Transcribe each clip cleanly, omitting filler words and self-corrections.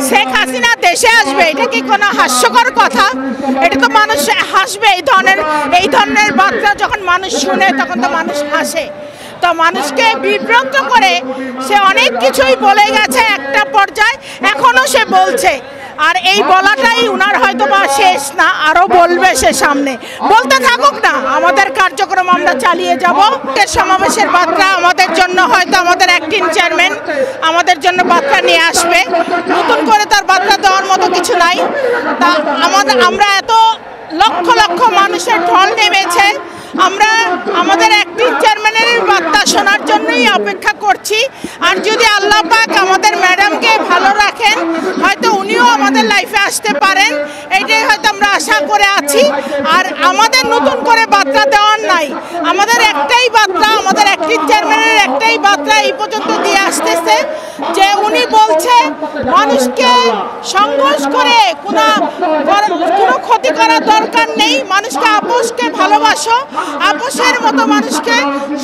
শেখ হাসিনা দেশে আসবে, এটা কি কোনো হাস্যকর কথা? এটা তো মানুষ হাসবে। এই ধরনের বার্তা যখন মানুষ শুনে তখন তো মানুষ হাসে। তো মানুষকে বিভ্রান্ত করে সে অনেক কিছুই বলে গেছে একটা পর্যায়ে, এখনো সে বলছে। আর এই বলাটাই উনার হয়তো বা শেষ না, আরও বলবে সে সামনে। বলতে থাকুক না, আমাদের কার্যক্রম আমরা চালিয়ে যাব। সমাবেশের বার্তা আমাদের জন্য হয়তো আমাদের অ্যাক্টিং চেয়ারম্যান আমাদের জন্য বার্তা নিয়ে আসবে, নতুন করে তার বার্তা দেওয়ার মতো কিছু নাই। তা আমরা এত লক্ষ লক্ষ মানুষের ঢল নেমেছে, আমরা আমাদের অ্যাক্টিং চেয়ারম্যানের বার্তা শোনার জন্যই অপেক্ষা করছি। আর যদি আল্লাহ পাক আমাদের ম্যাডামকে ভালো রাখেন, হয়তো উনিও আমাদের লাইফে আসতে পারেন, এইটাই হয়তো আমরা আশা করে আছি। আর আমাদের নতুন করে বার্তা দেওয়ার নাই, আমাদের একটাই বার্তা, আমাদের অ্যাক্টিং চেয়ারম্যানের একটাই বার্তা এই পর্যন্ত দিয়ে আসতেছে যে উনি বলছে মানুষকে সংঘর্ষ করে কোনো ক্ষতি করার দরকার নেই, মানুষকে আপোষকে ভালোবাসো, আপোষের মতো মানুষকে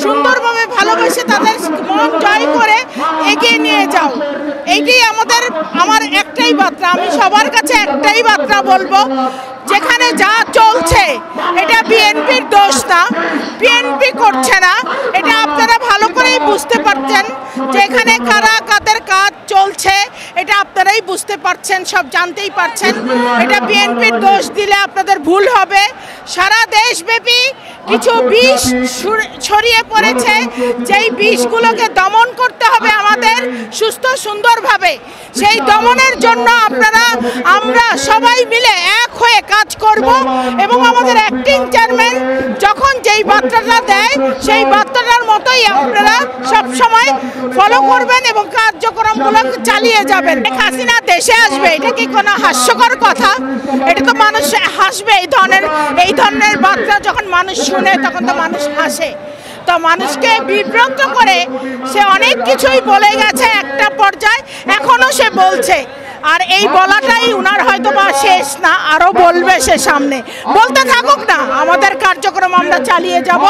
সুন্দরভাবে ভালোবেসে তাদের মন জয় করে এগিয়ে নিয়ে যাও। এইটাই আমার একটাই বার্তা। আমি সবার কাছে একটাই বার্তা বলবো, যেখানে যা চলছে এটা বিএনপির দোষ না, বিএনপি করছে না, এটা আপনারা ভালো করেই বুঝতে পারছেন যে এখানে কারা কাদের কাজ চলছে, এটা আপনারাই বুঝতে পারছেন, সব জানতেই পারছেন। এটা বিএনপির দোষ দিলে আপনাদের ভুল হবে। সারা দেশব্যাপী কিছু বিষ ছড়িয়ে পড়েছে, যেই বিষগুলোকে দমন করতে হবে আমাদের সুস্থ সুন্দরভাবে। সেই দমনের জন্য আমরা সবাই মিলে এক হয়ে কাজ করব এবং আমাদের অ্যাক্টিং চেয়ারম্যান যখন যেই বার্তাটা দেয় সেই বার্তাটার মতোই আপনারা সবসময় ফলো করবেন এবং কার্যক্রমগুলো চালিয়ে যাবেন। শেখ হাসিনা দেশে আসবে, এটা কি কোনো হাস্যকর কথা? এটা তো মানুষ হাসবে। এই ধরনের বার্তা যখন মানুষ শুনে তখন তো মানুষ হাসে। তো মানুষকে বিভ্রান্ত করে সে অনেক কিছুই বলে গেছে একটা পর্যায়ে, এখনো সে বলছে। আর এই বলাটাই উনার হয়তো বা শেষ না, আরও বলবে সে সামনে। বলতে থাকুক না, আমাদের কার্যক্রম আমরা চালিয়ে যাব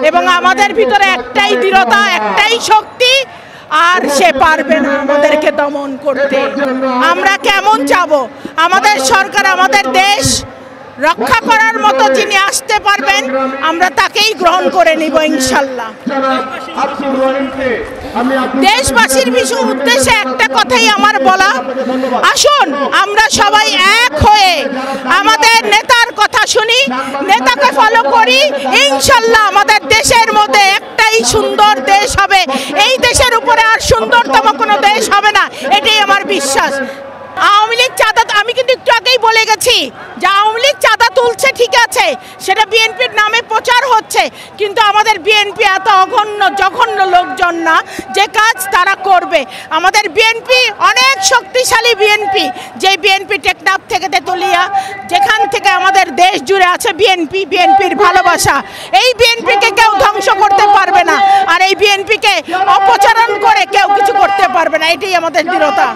এবং আমাদের ভিতরে একটাই দৃঢ়তা, একটাই শক্তি, আর সে পারবে না আমাদেরকে দমন করতে। আমরা কেমন চাবো? আমাদের সরকার, আমাদের দেশ রক্ষা করার মতো যিনি আসতে পারবেন, আমরা তাকেই গ্রহণ করে নিব ইনশাল্লাহ। দেশবাসীর উদ্দেশ্যে একটা কথাই আমার বলা, আসুন আমরা সবাই এক হয়ে আমাদের নেতার কথা শুনি, নেতাকে ফলো করি। ইনশাল্লাহ আমাদের দেশের মধ্যে একটাই সুন্দর দেশ হবে, এই দেশের উপরে আর সুন্দরতম কোনো দেশ হবে না, এটাই আমার বিশ্বাস। আওয়ামী লীগ চাঁদা, আমি কিন্তু একটু আগেই বলে গেছি যে আওয়ামী লীগ চাঁদা তুলছে, ঠিক আছে, সেটা বিএনপির নামে প্রচার হচ্ছে, কিন্তু আমাদের বিএনপি এত জঘন্য লোকজন না যে কাজ তারা করবে। আমাদের বিএনপি অনেক শক্তিশালী বিএনপি, যে বিএনপি টেকনাফ থেকে তেতুলিয়া, যেখান থেকে আমাদের দেশ জুড়ে আছে বিএনপির ভালোবাসা। এই বিএনপিকে কেউ ধ্বংস করতে পারবে না, আর এই বিএনপিকে অপচারণ করে কেউ কিছু করতে পারবে না, এটাই আমাদের দৃঢ়তা।